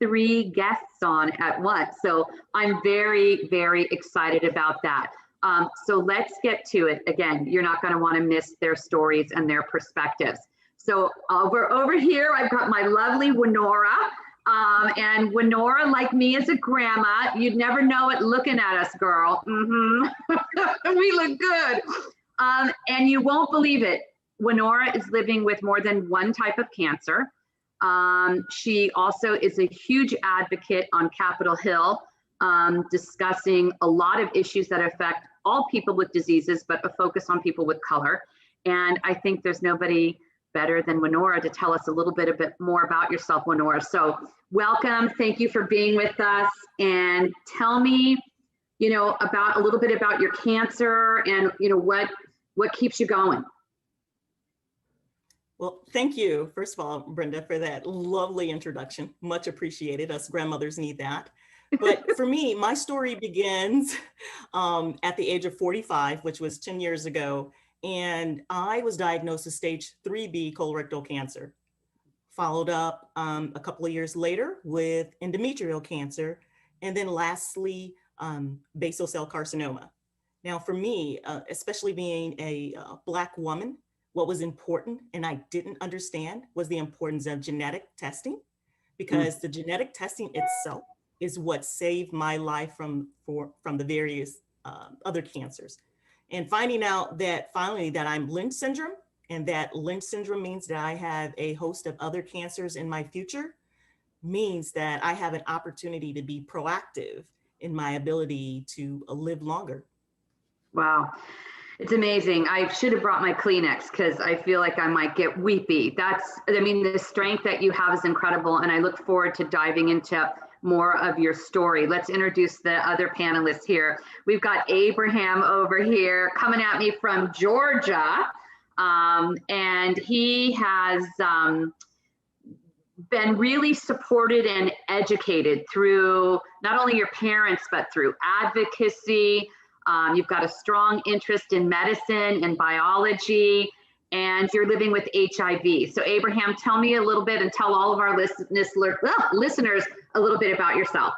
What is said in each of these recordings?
3 guests on at once. So I'm very, very excited about that. So let's get to it. Again, you're not going to want to miss their stories and their perspectives. So over here, I've got my lovely Winora. And Winora, like me, is a grandma. You'd never know it looking at us, girl. We look good. And you won't believe it. Winora is living with more than one type of cancer. She also is a huge advocate on Capitol Hill, discussing a lot of issues that affect all people with diseases, but a focus on people with color. And I think there's nobody better than Winora to tell us a little bit more about yourself, Winora. So welcome, thank you for being with us, and tell me, about a little bit about your cancer and what keeps you going. Well, thank you, first of all, Brenda, for that lovely introduction. Much appreciated. Us grandmothers need that. But for me, my story begins at the age of 45, which was 10 years ago. And I was diagnosed with stage 3B colorectal cancer, followed up a couple of years later with endometrial cancer, and then lastly, basal cell carcinoma. Now for me, especially being a Black woman, what was important and I didn't understand was the importance of genetic testing, because the genetic testing itself is what saved my life from the various other cancers. And finding out that finally that I'm Lynch syndrome, and that Lynch syndrome means that I have a host of other cancers in my future, means that I have an opportunity to be proactive in my ability to live longer. Wow. It's amazing. I should have brought my Kleenex because I feel like I might get weepy. The strength that you have is incredible. And I look forward to diving into more of your story. Let's introduce the other panelists here. We've got Abraham over here coming at me from Georgia. And he has been really supported and educated through not only your parents, but through advocacy. You've got a strong interest in medicine and biology, and you're living with HIV. So Abraham, tell me a little bit and tell all of our listeners a little bit about yourself.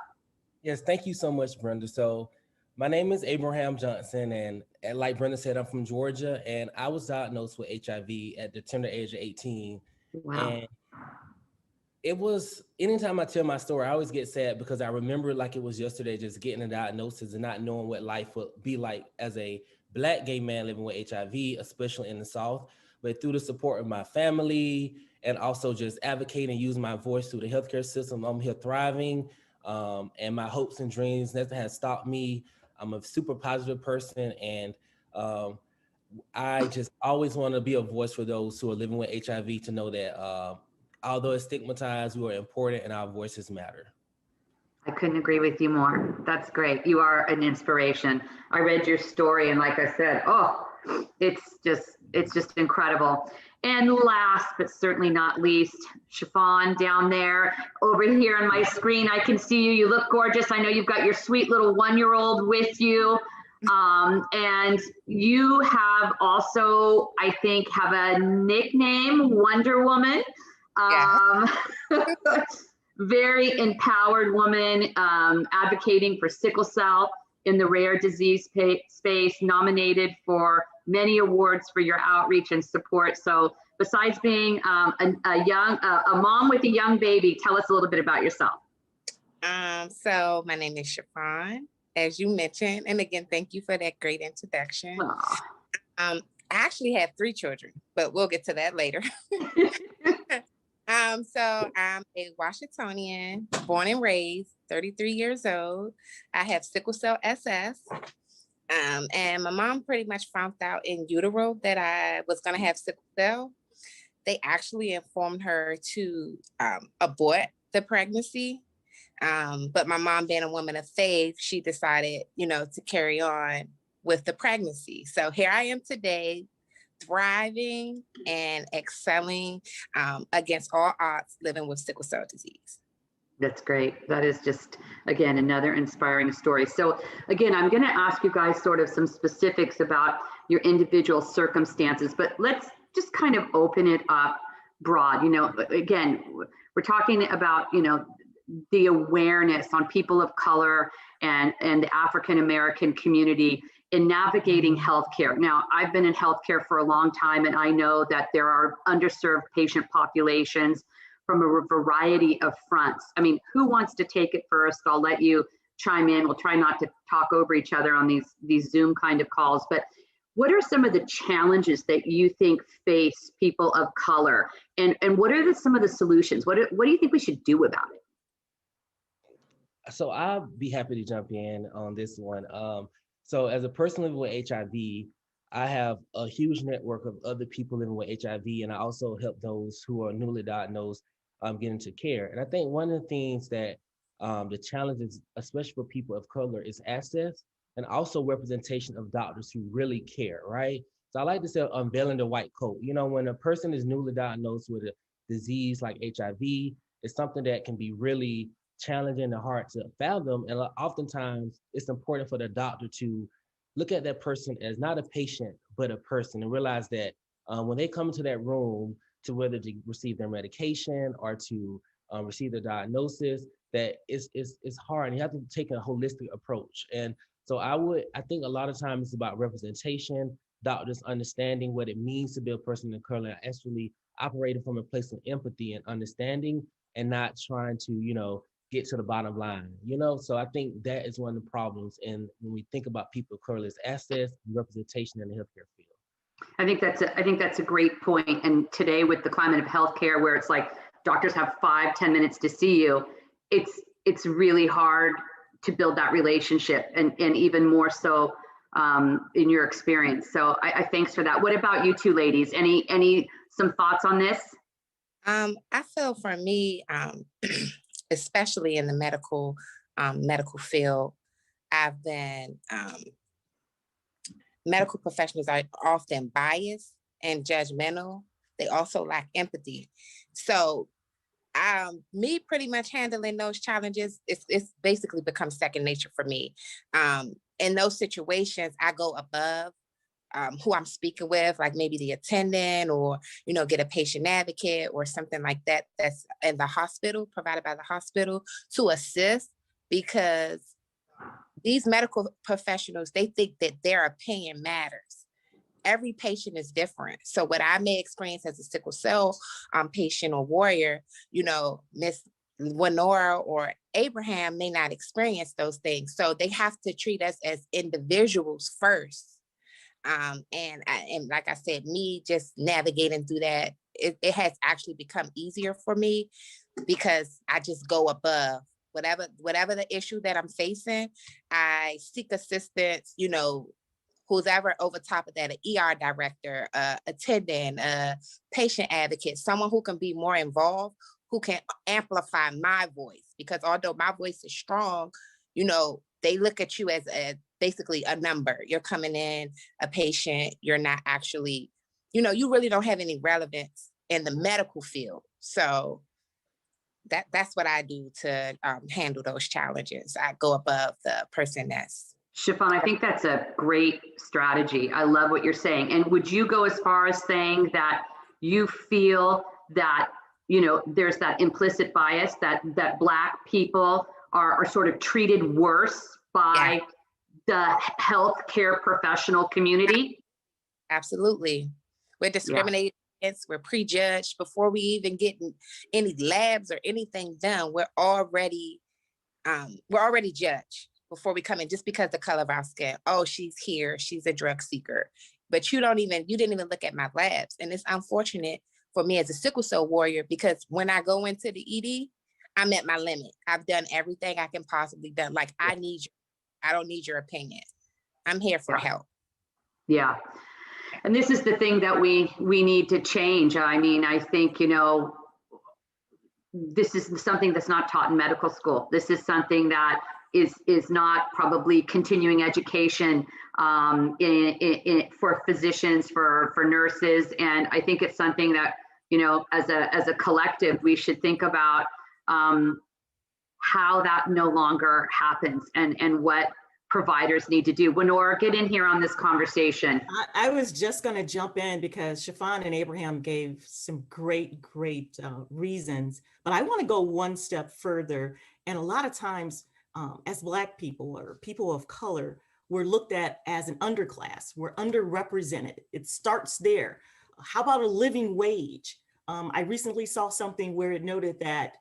Yes, thank you so much, Brenda. So my name is Abraham Johnson, and like Brenda said, I'm from Georgia, and I was diagnosed with HIV at the tender age of 18. Wow. And it was, anytime I tell my story, I always get sad because I remember like it was yesterday, just getting a diagnosis and not knowing what life would be like as a Black gay man living with HIV, especially in the South. But through the support of my family and also just advocating and using my voice through the healthcare system, I'm here thriving. And my hopes and dreams, nothing has stopped me. I'm a super positive person, and I just always want to be a voice for those who are living with HIV to know that although it's stigmatized, we are important and our voices matter. I couldn't agree with you more. That's great. You are an inspiration. I read your story, and like I said, it's just incredible. And last but certainly not least, Chiffon down there over here on my screen. I can see you. You look gorgeous. I know you've got your sweet little 1-year-old with you. And you have also, I think, have a nickname, Wonder Woman. Very empowered woman, advocating for sickle cell in the rare disease space, nominated for many awards for your outreach and support. So besides being a mom with a young baby, tell us a little bit about yourself. So my name is Chiffon, as you mentioned, and again, thank you for that great introduction. I actually have 3 children, but we'll get to that later. So I'm a Washingtonian, born and raised, 33 years old. I have sickle cell SS. And my mom pretty much found out in utero that I was going to have sickle cell. They actually informed her to abort the pregnancy. But my mom, being a woman of faith, she decided, to carry on with the pregnancy. So here I am today, thriving and excelling against all odds, living with sickle cell disease. That's great. That is just, again, another inspiring story. So again, I'm going to ask you guys sort of some specifics about your individual circumstances, but let's just kind of open it up broad. Again, we're talking about, the awareness on people of color and the African American community in navigating healthcare. Now, I've been in healthcare for a long time, and I know that there are underserved patient populations from a variety of fronts. I mean, who wants to take it first? I'll let you chime in. We'll try not to talk over each other on these Zoom kind of calls, but what are some of the challenges that you think face people of color, and what are some of the solutions? What do you think we should do about it? So I'll be happy to jump in on this one. So as a person living with HIV, I have a huge network of other people living with HIV, and I also help those who are newly diagnosed get into care. And I think one of the things that the challenges, especially for people of color, is access and also representation of doctors who really care, right? So I like to say unveiling the white coat. You know, when a person is newly diagnosed with a disease like HIV, it's something that can be really challenging and hard to fathom. And oftentimes it's important for the doctor to look at that person as not a patient, but a person, and realize that when they come into that room to whether to receive their medication or to receive the diagnosis, that it's hard, and you have to take a holistic approach. And so I think a lot of times it's about representation, doctors understanding what it means to be a person of color, and actually operating from a place of empathy and understanding, and not trying to, get to the bottom line, So I think that is one of the problems. And when we think about people of color, is access and representation in the healthcare field. I think that's a great point. And today, with the climate of healthcare, where it's like doctors have 5-10 minutes to see you, it's really hard to build that relationship, and even more so in your experience. So I thanks for that. What about you two ladies? Some thoughts on this? I feel for me, especially in the medical field, I've been medical professionals are often biased and judgmental. They also lack empathy. So me pretty much handling those challenges, it's basically become second nature for me. In those situations, I go above who I'm speaking with, like maybe the attendant, or, get a patient advocate or something like that that's in the hospital, provided by the hospital, to assist, because these medical professionals, they think that their opinion matters. Every patient is different. So what I may experience as a sickle cell patient or warrior, Miss Winora or Abraham may not experience those things. So they have to treat us as individuals first. And like I said, me just navigating through that, it has actually become easier for me, because I just go above whatever the issue that I'm facing. I seek assistance, who's ever over top of that, an ER director, attendant, patient advocate, someone who can be more involved, who can amplify my voice. Because although my voice is strong, they look at you as basically a number. You're coming in a patient, you're not actually, you really don't have any relevance in the medical field. So that's what I do to handle those challenges. I go above the person that's. Chiffon, I think that's a great strategy. I love what you're saying. And would you go as far as saying that you feel that, there's that implicit bias that Black people are sort of treated worse by the healthcare professional community? Absolutely. We're discriminated against, we're prejudged before we even get any labs or anything done. We're already judged before we come in, just because the color of our skin. Oh, she's here, she's a drug seeker. But you didn't even look at my labs. And it's unfortunate for me as a sickle cell warrior, because when I go into the ED, I'm at my limit. I've done everything I can possibly do. Like, I don't need your opinion. I'm here for help. Yeah. And this is the thing that we need to change. I mean, I think, this is something that's not taught in medical school. This is something that is not probably continuing education for physicians, for nurses. And I think it's something that, as a collective, we should think about how that no longer happens, and what providers need to do. Winora, get in here on this conversation. I was just going to jump in because Chiffon and Abraham gave some great reasons, but I want to go one step further. And a lot of times, as Black people or people of color, we're looked at as an underclass. We're underrepresented. It starts there. How about a living wage? I recently saw something where it noted that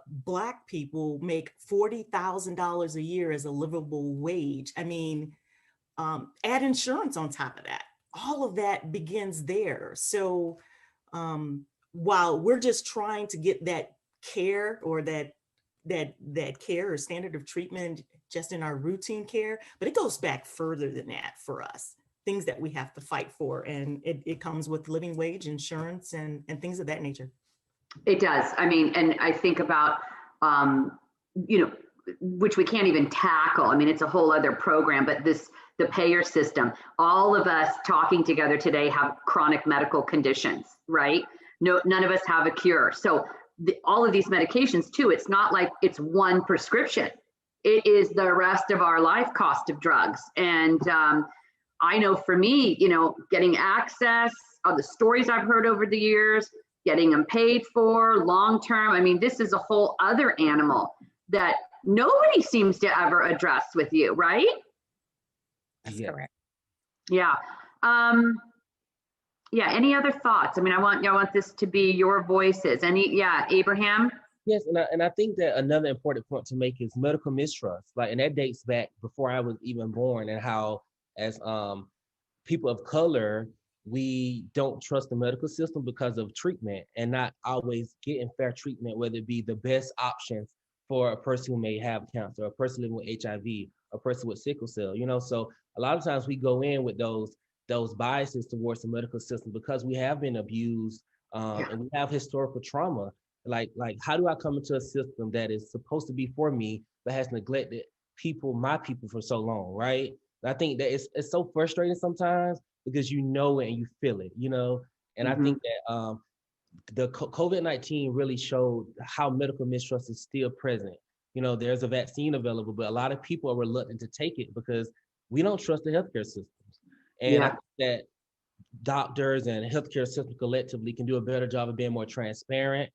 Black people make $40,000 a year as a livable wage. I mean, add insurance on top of that. All of that begins there. So while we're just trying to get that care or that care or standard of treatment just in our routine care, but it goes back further than that for us. Things that we have to fight for, and it comes with living wage, insurance, and things of that nature. It does. I mean, and I think about, which we can't even tackle. I mean, it's a whole other program, but the payer system, all of us talking together today have chronic medical conditions, right? No, none of us have a cure. So all of these medications too, it's not like it's one prescription. It is the rest of our life cost of drugs. And I know for me, getting access, the stories I've heard over the years, getting them paid for long-term. I mean, this is a whole other animal that nobody seems to ever address with you, right? That's correct. Yeah. Any other thoughts? I mean, I want this to be your voices. Abraham? Yes, and I think that another important point to make is medical mistrust. And that dates back before I was even born, and how as people of color, we don't trust the medical system because of treatment and not always getting fair treatment, whether it be the best options for a person who may have cancer, a person living with HIV, a person with sickle cell. So a lot of times we go in with those biases towards the medical system because we have been abused and we have historical trauma. Like how do I come into a system that is supposed to be for me but has neglected my people for so long, right? And I think that it's so frustrating sometimes because it and you feel it, and I think that the COVID-19 really showed how medical mistrust is still present. There's a vaccine available, but a lot of people are reluctant to take it because we don't trust the healthcare systems. And I think that doctors and healthcare systems collectively can do a better job of being more transparent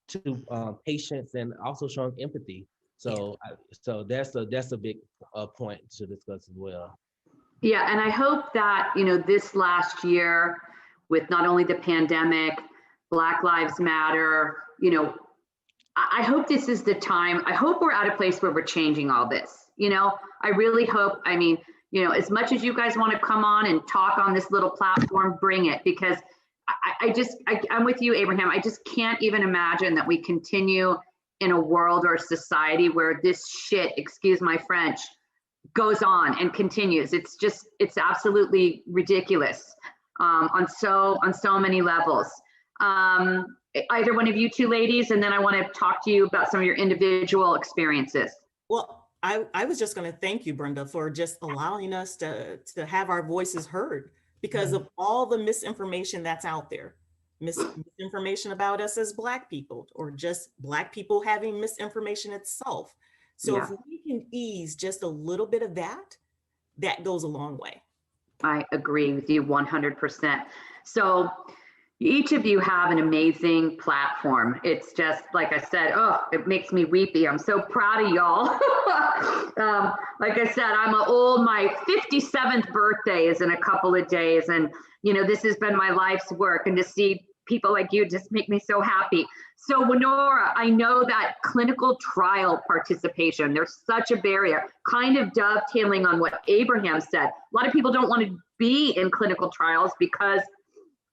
to patients and also showing empathy. So that's a big point to discuss as well. Yeah, and I hope that, this last year with not only the pandemic, Black Lives Matter, I hope this is the time. I hope we're at a place where we're changing all this. I really hope, as much as you guys want to come on and talk on this little platform, bring it, because I'm with you, Abraham. I just can't even imagine that we continue in a world or society where this shit, excuse my French, goes on and continues. It's absolutely ridiculous on so many levels. Either one of you two ladies, and then I want to talk to you about some of your individual experiences. Well, I was just going to thank you, Brenda, for just allowing us to have our voices heard because of all the misinformation that's out there. Misinformation about us as Black people, or just Black people having misinformation itself. So if we can ease just a little bit of that goes a long way. I agree with you 100%. So each of you have an amazing platform. It's just, like I said, it makes me weepy. I'm so proud of y'all. Like I said, my 57th birthday is in a couple of days. And, this has been my life's work. And to see people like you just make me so happy. So Winora, I know that clinical trial participation, there's such a barrier, kind of dovetailing on what Abraham said. A lot of people don't want to be in clinical trials because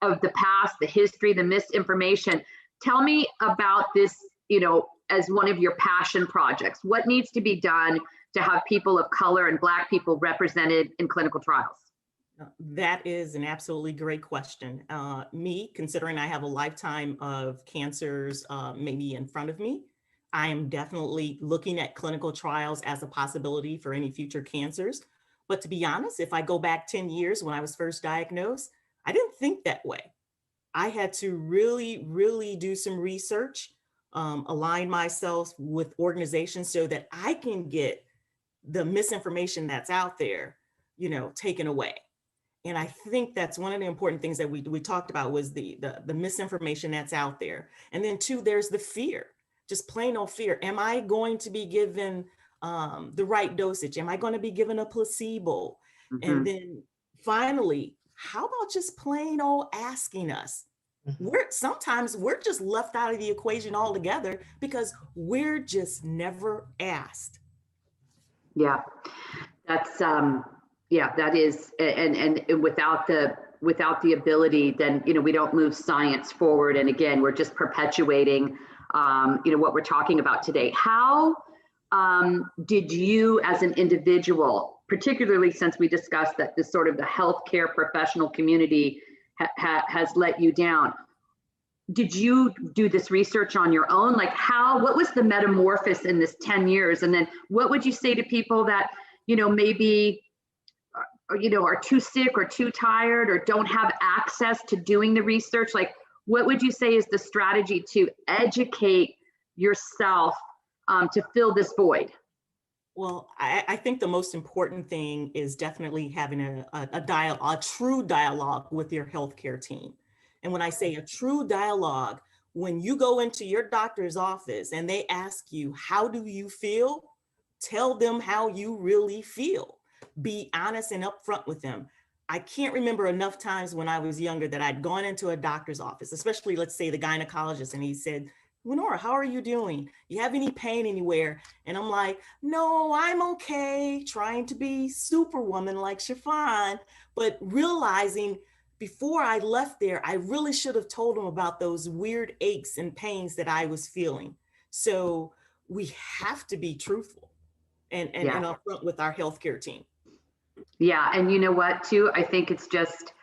of the past, the history, the misinformation. Tell me about this, as one of your passion projects. What needs to be done to have people of color and Black people represented in clinical trials? That is an absolutely great question. Me, considering I have a lifetime of cancers maybe in front of me, I am definitely looking at clinical trials as a possibility for any future cancers. But to be honest, if I go back 10 years when I was first diagnosed, I didn't think that way. I had to really, really do some research, align myself with organizations so that I can get the misinformation that's out there, taken away. And I think that's one of the important things that we talked about was the misinformation that's out there. And then two, there's the fear, just plain old fear. Am I going to be given the right dosage? Am I going to be given a placebo? Mm-hmm. And then finally, how about just plain old asking us? Sometimes we're just left out of the equation altogether because we're just never asked. Yeah, that's that is, and without the ability, then we don't move science forward. And again, we're just perpetuating what we're talking about today. How did you as an individual, particularly since we discussed that this sort of the healthcare professional community has let you down, did you do this research on your own? Like what was the metamorphosis in this 10 years? And then what would you say to people that, maybe, are too sick or too tired or don't have access to doing the research? Like, what would you say is the strategy to educate yourself to fill this void? Well, I think the most important thing is definitely having a true dialogue with your healthcare team. And when I say a true dialogue, when you go into your doctor's office and they ask you, how do you feel? Tell them how you really feel. Be honest and upfront with them. I can't remember enough times when I was younger that I'd gone into a doctor's office, especially let's say the gynecologist, and he said, Lenora, how are you doing? You have any pain anywhere? And I'm like, no, I'm okay, trying to be superwoman like Chiffon, but realizing before I left there, I really should have told him about those weird aches and pains that I was feeling. So we have to be truthful and upfront with our healthcare team. Yeah, and you know what, too? I think it's just,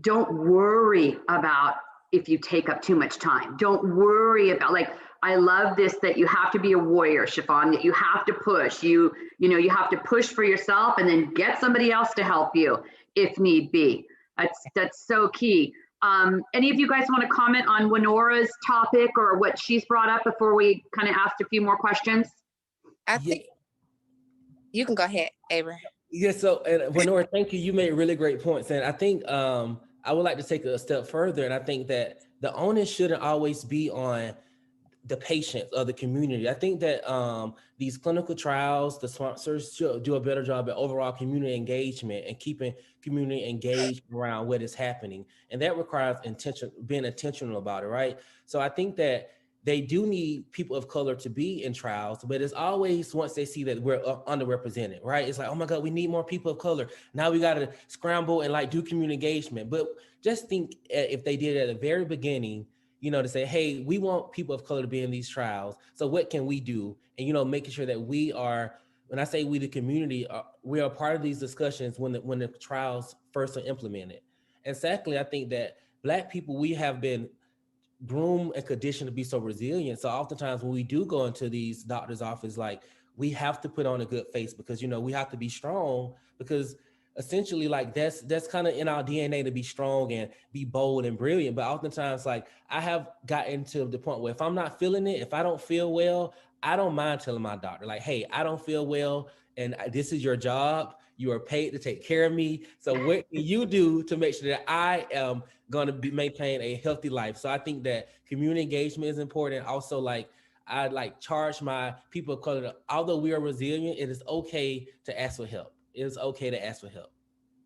don't worry about if you take up too much time. Don't worry about, like, I love this, that you have to be a warrior, Chiffon, that you have to push. You have to push for yourself and then get somebody else to help you if need be. That's so key. Any of you guys want to comment on Winora's topic or what she's brought up before we kind of asked a few more questions? I think you can go ahead, Abram. Yeah, so Winora, thank you. You made really great points. And I think I would like to take a step further. And I think that the onus shouldn't always be on the patients or the community. I think that these clinical trials, the sponsors should do a better job at overall community engagement and keeping community engaged around what is happening. And that requires being intentional about it, right? So I think that they do need people of color to be in trials, but it's always once they see that we're underrepresented, right? It's like, oh my God, we need more people of color. Now we got to scramble and like do community engagement. But just think if they did it at the very beginning, to say, hey, we want people of color to be in these trials. So what can we do? And, making sure that we are, when I say we, the community, we are part of these discussions when the trials first are implemented. And secondly, I think that Black people, we have been groomed and conditioned to be so resilient. So oftentimes when we do go into these doctor's office, like we have to put on a good face because, we have to be strong because essentially like that's kind of in our DNA to be strong and be bold and brilliant. But oftentimes like I have gotten to the point where if I'm not feeling it, if I don't feel well, I don't mind telling my doctor like, hey, I don't feel well and this is your job. You are paid to take care of me. So what can you do to make sure that I am going to maintain a healthy life? So I think that community engagement is important. Also, like I charge my people of color, although we are resilient, it is okay to ask for help. It is okay to ask for help.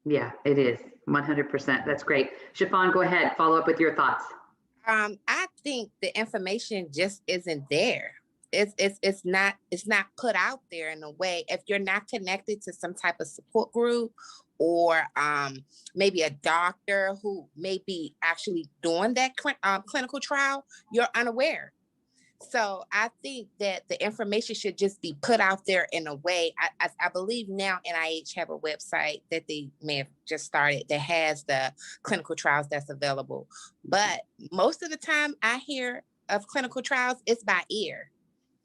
Yeah, it is 100%. That's great. Chiffon, go ahead. Follow up with your thoughts. I think the information just isn't there. It's not put out there in a way. If you're not connected to some type of support group or maybe a doctor who may be actually doing that clinical trial, you're unaware. So I think that the information should just be put out there in a way. I believe now NIH have a website that they may have just started that has the clinical trials that's available. But most of the time I hear of clinical trials, it's by ear,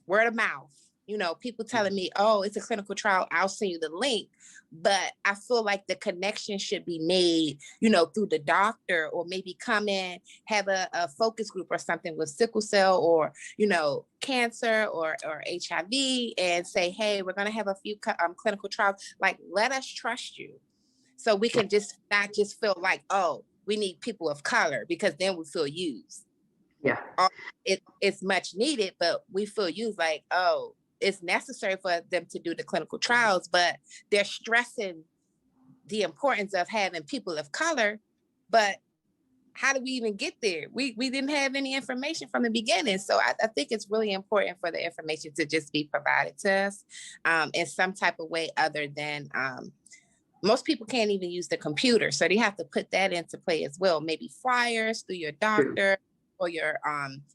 word of mouth. people telling me, oh, it's a clinical trial, I'll send you the link. But I feel like the connection should be made, through the doctor, or maybe come in, have a focus group or something with sickle cell or, cancer or HIV, and say, hey, we're going to have a few clinical trials. Like, let us trust you. So we can just not just feel like, oh, we need people of color, because then we feel used. Yeah. It's much needed, but we feel used, like, oh, it's necessary for them to do the clinical trials, but they're stressing the importance of having people of color. But how do we even get there? We didn't have any information from the beginning. So I think it's really important for the information to just be provided to us in some type of way, other than most people can't even use the computer. So they have to put that into play as well. Maybe flyers through your doctor or your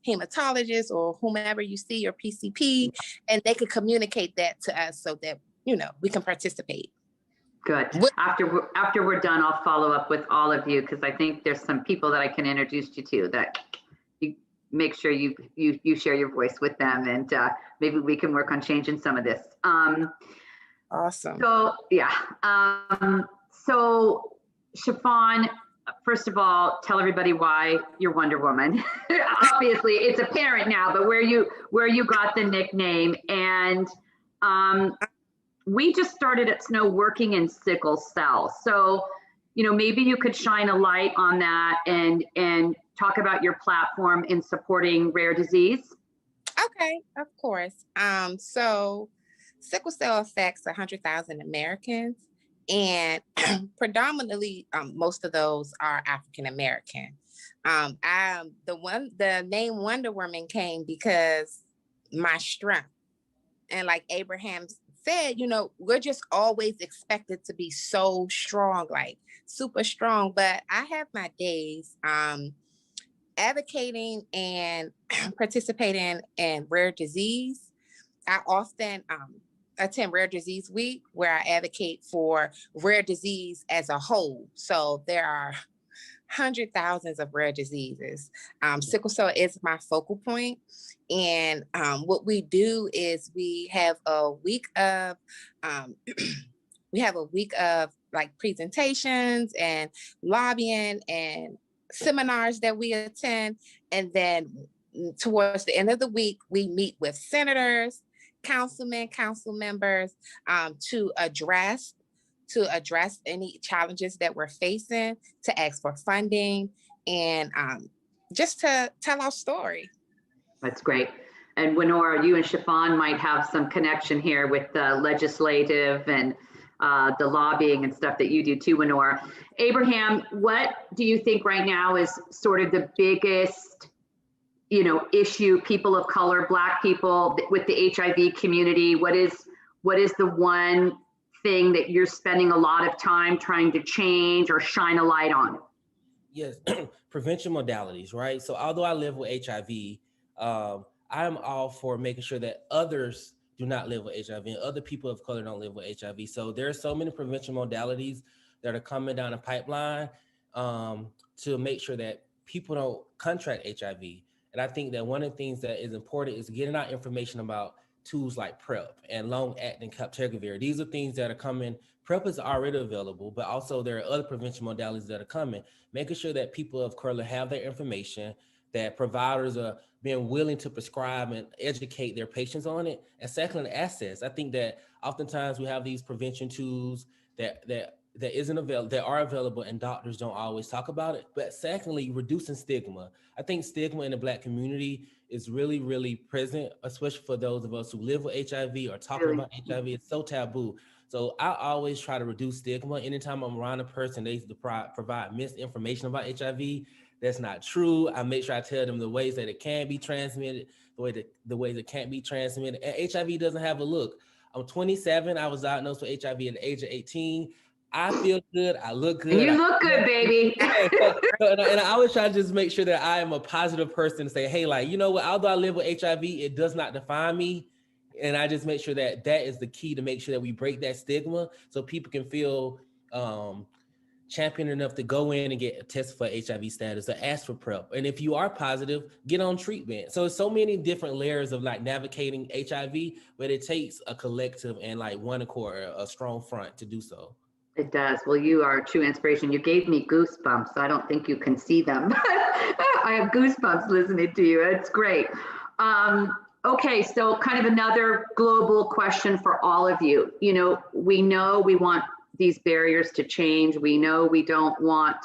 hematologist or whomever you see, your PCP, and they could communicate that to us so that, we can participate. Good. After we're done, I'll follow up with all of you, because I think there's some people that I can introduce you to that you make sure you share your voice with them, and maybe we can work on changing some of this. Awesome. So yeah. So Chiffon, first of all, tell everybody why you're Wonder Woman. Obviously, it's apparent now, but where you got the nickname. And we just started at Snow working in sickle cell. So, maybe you could shine a light on that and talk about your platform in supporting rare disease. Okay, of course. So sickle cell affects 100,000 Americans, and predominantly most of those are African American. The name Wonder Woman came because my strength, and like Abraham said, we're just always expected to be so strong, like super strong. But I have my days advocating and participating in rare disease. I often attend Rare Disease Week, where I advocate for rare disease as a whole. So there are hundreds, thousands of rare diseases. Sickle cell is my focal point. And what we do is we have a week of like presentations and lobbying and seminars that we attend. And then towards the end of the week, we meet with senators, councilmen, council members to address any challenges that we're facing, to ask for funding, and just to tell our story. That's great. And Winora, you and Chiffon might have some connection here with the legislative and the lobbying and stuff that you do too, Winora. Abraham, what do you think right now is sort of the biggest, issue, people of color, Black people with the HIV community? What is the one thing that you're spending a lot of time trying to change or shine a light on? Yes, prevention modalities, right? So although I live with HIV, I'm all for making sure that others do not live with HIV and other people of color don't live with HIV. So there are so many prevention modalities that are coming down the pipeline to make sure that people don't contract HIV. And I think that one of the things that is important is getting out information about tools like PrEP and long-acting cabotegravir. These are things that are coming. PrEP is already available, but also there are other prevention modalities that are coming, making sure that people of color have their information, that providers are being willing to prescribe and educate their patients on it. And secondly, access. I think that oftentimes we have these prevention tools that are available and doctors don't always talk about it. But secondly, reducing stigma. I think stigma in the Black community is really, really present, especially for those of us who live with HIV or talking about HIV. It's so taboo. So I always try to reduce stigma. Anytime I'm around a person, they provide misinformation about HIV. That's not true. I make sure I tell them the ways that it can be transmitted, the ways it can't be transmitted. And HIV doesn't have a look. I'm 27. I was diagnosed with HIV at the age of 18. I feel good. I look good. You look good, baby. And I always try to just make sure that I am a positive person and say, hey, like, you know what, although I live with HIV, it does not define me. And I just make sure that that is the key to make sure that we break that stigma so people can feel champion enough to go in and get tested for HIV status or ask for PrEP. And if you are positive, get on treatment. So it's so many different layers of like navigating HIV, but it takes a collective and like one accord, a strong front to do so. It does. Well, you are a true inspiration. You gave me goosebumps. I don't think you can see them. I have goosebumps listening to you. It's great. Okay, so kind of another global question for all of you. You know we want these barriers to change. We know we don't want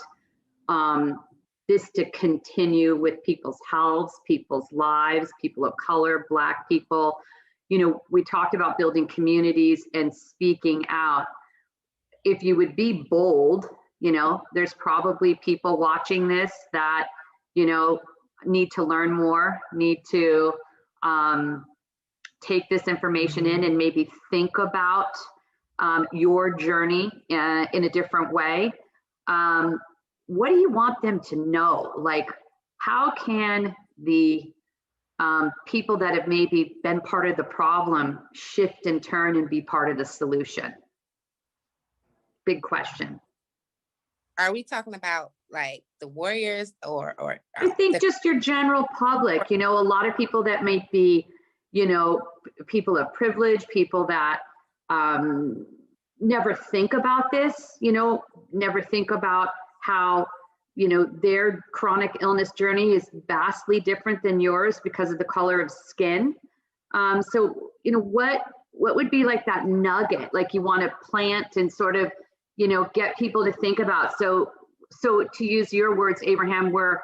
this to continue with people's health, people's lives, people of color, Black people. You know, we talked about building communities and speaking out. If you would be bold, you know, there's probably people watching this that, you know, need to learn more, need to take this information in and maybe think about your journey in a different way. What do you want them to know? Like, how can the people that have maybe been part of the problem shift and turn and be part of the solution? Big question. Are we talking about like the warriors or I think just your general public, you know, a lot of people that may be, you know, people of privilege, people that never think about this, you know, never think about how, you know, their chronic illness journey is vastly different than yours because of the color of skin. So, you know, what would be like that nugget, like you want to plant and sort of, you know, get people to think about? So to use your words, Abraham, we're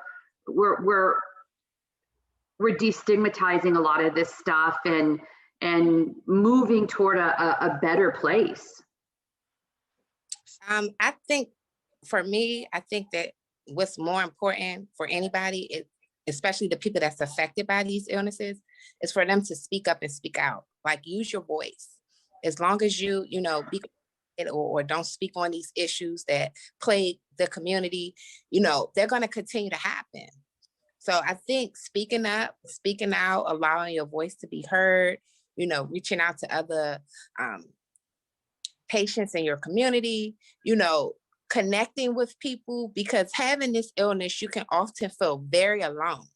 destigmatizing a lot of this stuff and moving toward a better place. I think for me, I think that what's more important for anybody, especially the people that's affected by these illnesses, is for them to speak up and speak out. Like, use your voice. As long as you know, be or don't speak on these issues that plague the community, you know, they're going to continue to happen. So I think speaking up, speaking out, allowing your voice to be heard, you know, reaching out to other patients in your community, you know, connecting with people, because having this illness, you can often feel very alone.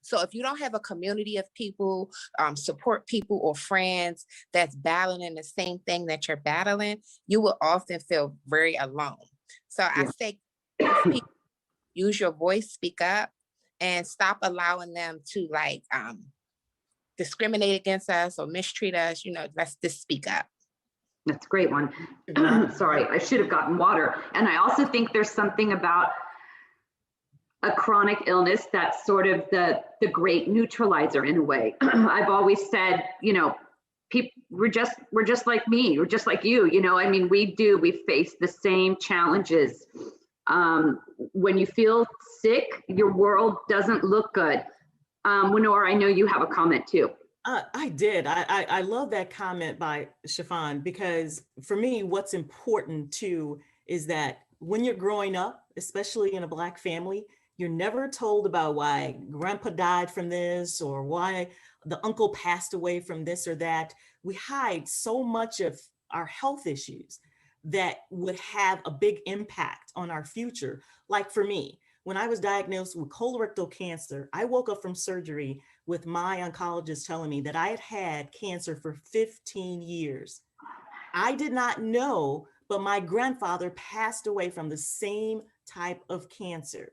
So if you don't have a community of people, support people or friends that's battling the same thing that you're battling, you will often feel very alone. So I say, use your voice, speak up, and stop allowing them to like discriminate against us or mistreat us. You know, let's just speak up. That's a great one. Sorry, I should have gotten water. And I also think there's something about a chronic illness that's sort of the great neutralizer in a way. I've always said, you know, people, we're just like me, we're just like you, you know, I mean, we face the same challenges. When you feel sick, your world doesn't look good. Winora, I know you have a comment too. I did. I love that comment by Chiffon, because for me, what's important too is that when you're growing up, especially in a Black family, you're never told about why grandpa died from this or why the uncle passed away from this or that. We hide so much of our health issues that would have a big impact on our future. Like for me, when I was diagnosed with colorectal cancer, I woke up from surgery with my oncologist telling me that I had had cancer for 15 years. I did not know, but my grandfather passed away from the same type of cancer.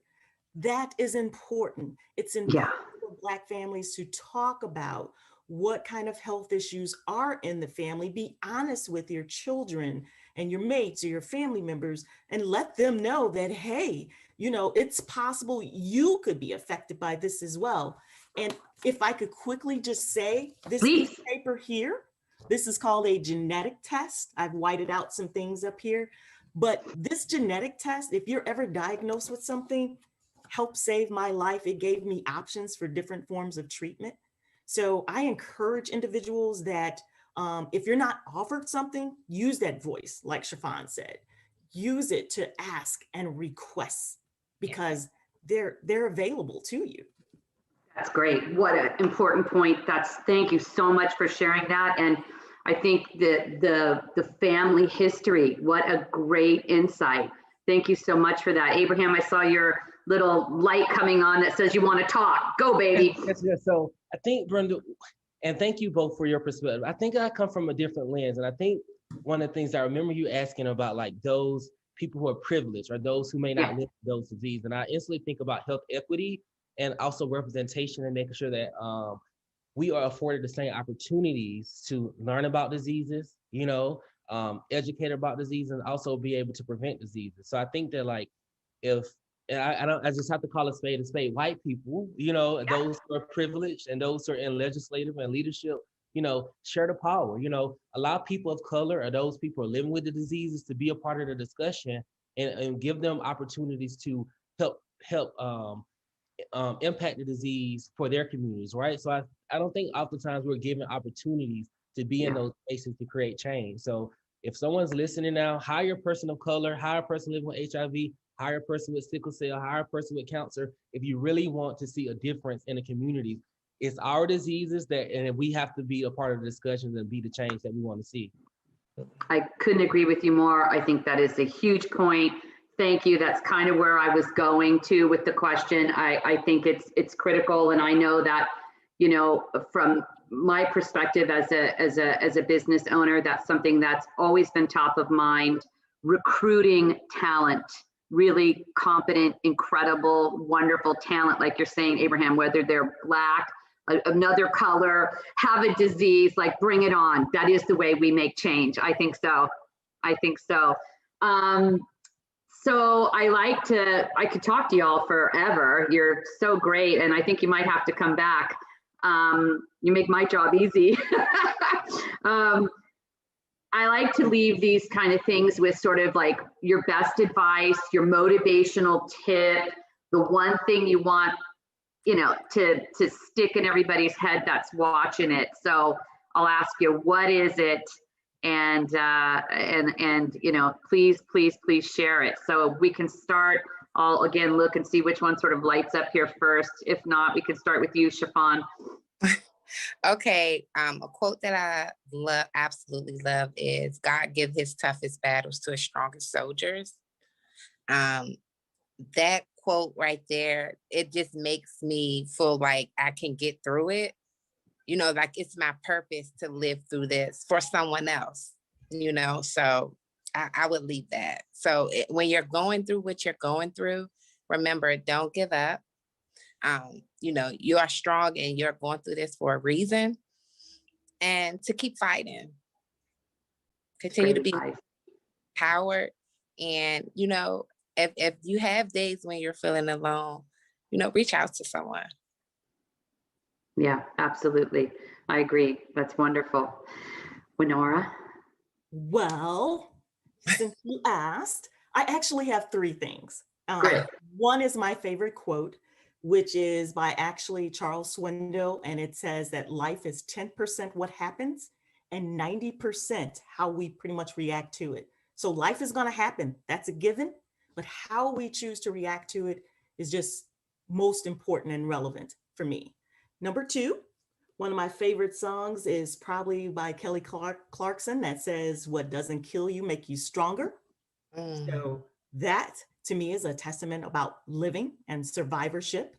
That is important. It's important for Black families to talk about what kind of health issues are in the family. Be honest with your children and your mates or your family members and let them know that, hey, you know, it's possible you could be affected by this as well. And if I could quickly just say, this piece of paper here, this is called a genetic test. I've whited out some things up here, but this genetic test, if you're ever diagnosed with something, helped save my life. It gave me options for different forms of treatment. So I encourage individuals that if you're not offered something, use that voice, like Chiffon said. Use it to ask and request, because they're available to you. That's great. What an important point. Thank you so much for sharing that. And I think that the family history, what a great insight. Thank you so much for that. Abraham, I saw your little light coming on that says you want to talk. Go, baby. Yes. So I think, Brenda, and thank you both for your perspective. I think I come from a different lens. And I think one of the things I remember you asking about, like those people who are privileged or those who may not live with those diseases. And I instantly think about health equity and also representation and making sure that we are afforded the same opportunities to learn about diseases, educate about disease, and also be able to prevent diseases. So I think that like if and I just have to call a spade, white people, those who are privileged and those who are in legislative and leadership, share the power, allow people of color or those people who are living with the diseases to be a part of the discussion and give them opportunities to help impact the disease for their communities, right? So I don't think oftentimes we're given opportunities to be in those spaces to create change. So if someone's listening now, hire a person of color, hire a person living with HIV, hire a person with sickle cell, hire a person with cancer. If you really want to see a difference in the community, it's our diseases and we have to be a part of the discussions and be the change that we want to see. I couldn't agree with you more. I think that is a huge point. Thank you. That's kind of where I was going to with the question. I think it's critical, and I know that, from my perspective as a business owner, that's something that's always been top of mind. Recruiting talent, really competent, incredible, wonderful talent, like you're saying, Abraham, whether they're Black, another color, have a disease, like bring it on. That is the way we make change. I think so. So I could talk to y'all forever. You're so great. And I think you might have to come back. You make my job easy. I like to leave these kind of things with sort of like your best advice, your motivational tip, the one thing you want, to stick in everybody's head that's watching it. So I'll ask you, what is it? And please share it. So we can start. I'll again look and see which one sort of lights up here first. If not, we can start with you, Chiffon. Okay, a quote that I absolutely love is, God give his toughest battles to his strongest soldiers. That quote right there, it just makes me feel like I can get through it. Like it's my purpose to live through this for someone else, so I would leave that. So when you're going through what you're going through, remember, don't give up. You are strong and you're going through this for a reason, and to keep fighting, continue to be empowered. And, if you have days when you're feeling alone, reach out to someone. Yeah, absolutely. I agree. That's wonderful. Winora? Well, since you asked, I actually have three things. Great. One is my favorite quote, which is by actually Charles Swindoll, and it says that life is 10% what happens and 90% how we pretty much react to it. So life is going to happen. That's a given, but how we choose to react to it is just most important and relevant for me. Number two, one of my favorite songs is probably by Kelly Clarkson that says, what doesn't kill you make you stronger. So that to me is a testament about living and survivorship.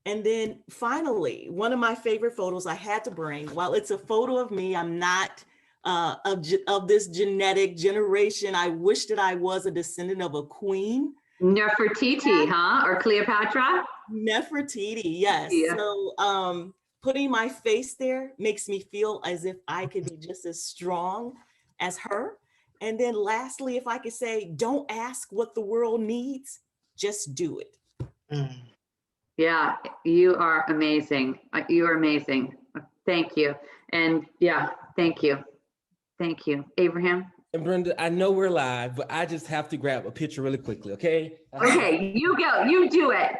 And then finally, one of my favorite photos I had to bring, while it's a photo of me, I'm not of this genetic generation. I wish that I was a descendant of a queen. Nefertiti, huh? Or Cleopatra? Nefertiti, yes. Yeah. So putting my face there makes me feel as if I could be just as strong as her. And then lastly, if I could say, don't ask what the world needs, just do it. Yeah, you are amazing. You are amazing. Thank you. And yeah, thank you. Thank you. Abraham? And Brenda, I know we're live, but I just have to grab a picture really quickly, okay? Okay, you go. You do it.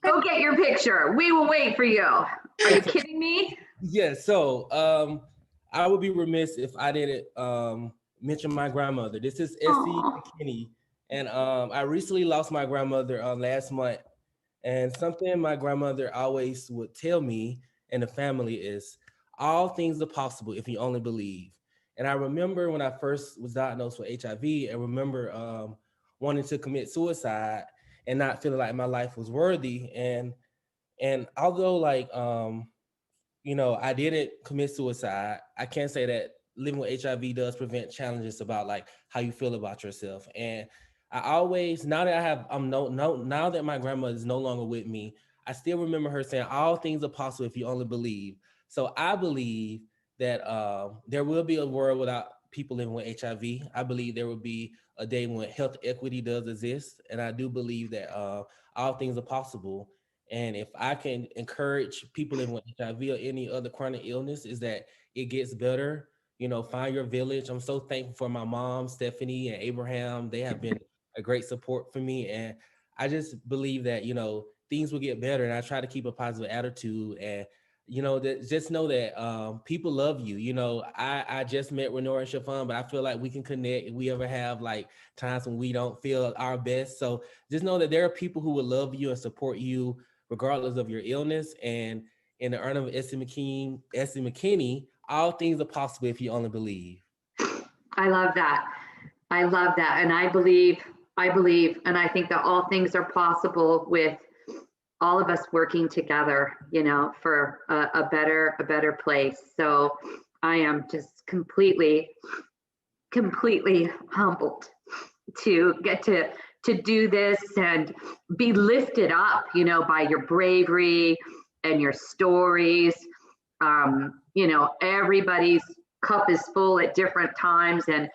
Go get your picture. We will wait for you. Are you kidding me? Yeah, so I would be remiss if I didn't mention my grandmother. This is Essie McKinney. And I recently lost my grandmother last month. And something my grandmother always would tell me and the family is, all things are possible if you only believe. And I remember when I first was diagnosed with HIV, I remember wanting to commit suicide and not feeling like my life was worthy. And although like, you know, I didn't commit suicide, I can say that living with HIV does prevent challenges about like how you feel about yourself. And I always, now that I have, now that my grandma is no longer with me, I still remember her saying, all things are possible if you only believe. So I believe that there will be a world without people living with HIV. I believe there will be a day when health equity does exist. And I do believe that all things are possible. And if I can encourage people living with HIV or any other chronic illness, is that it gets better. You know, find your village. I'm so thankful for my mom, Stephanie, and Abraham. They have been a great support for me. And I just believe that, you know, things will get better. And I try to keep a positive attitude. And, you know, that just know that people love you. You know, I just met Renora and Chiffon, but I feel like we can connect if we ever have like times when we don't feel our best. So just know that there are people who will love you and support you regardless of your illness. And in the honor of Essie McKinney, all things are possible if you only believe. I love that. I love that. And I believe, and I think that all things are possible with all of us working together, you know, for a better place. So I am just completely humbled to get to do this and be lifted up, you know, by your bravery and your stories. You know, everybody's cup is full at different times. And,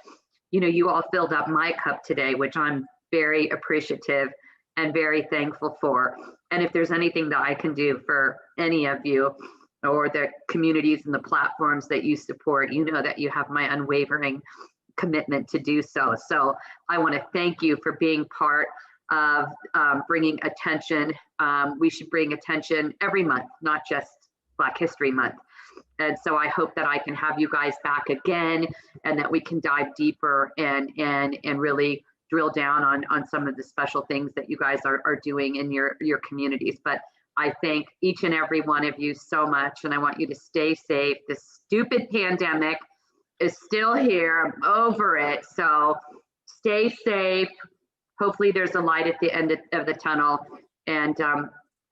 you know, you all filled up my cup today, which I'm very appreciative and very thankful for. And if there's anything that I can do for any of you or the communities and the platforms that you support, you know that you have my unwavering commitment to do so. So I want to thank you for being part of bringing attention. We should bring attention every month, not just Black History Month. And so I hope that I can have you guys back again and that we can dive deeper and really drill down on some of the special things that you guys are doing in your communities. But I thank each and every one of you so much, and I want you to stay safe. This stupid pandemic is still here. I'm over it. So stay safe. Hopefully there's a light at the end of the tunnel. And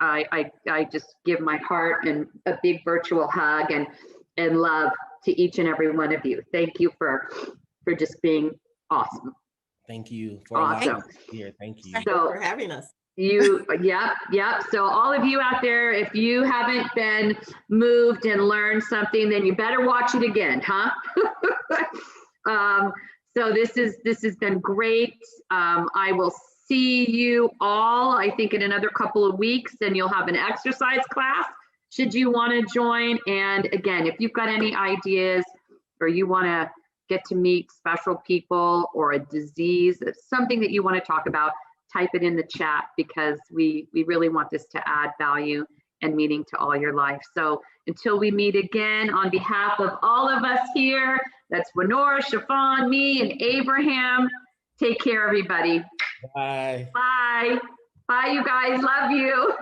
I just give my heart and a big virtual hug and love to each and every one of you. Thank you for just being awesome. Thank you for awesome. Here. Thank you. So, for having us. Yep. So all of you out there, if you haven't been moved and learned something, then you better watch it again, huh? So this has been great. I will see you all, I think, in another couple of weeks, and you'll have an exercise class should you want to join. And again, if you've got any ideas or you want to get to meet special people or a disease, something that you want to talk about, type it in the chat, because we really want this to add value and meaning to all your life. So until we meet again, on behalf of all of us here, that's Renora, Chiffon, me, and Abraham, take care, everybody. Bye. Bye. Bye, you guys. Love you.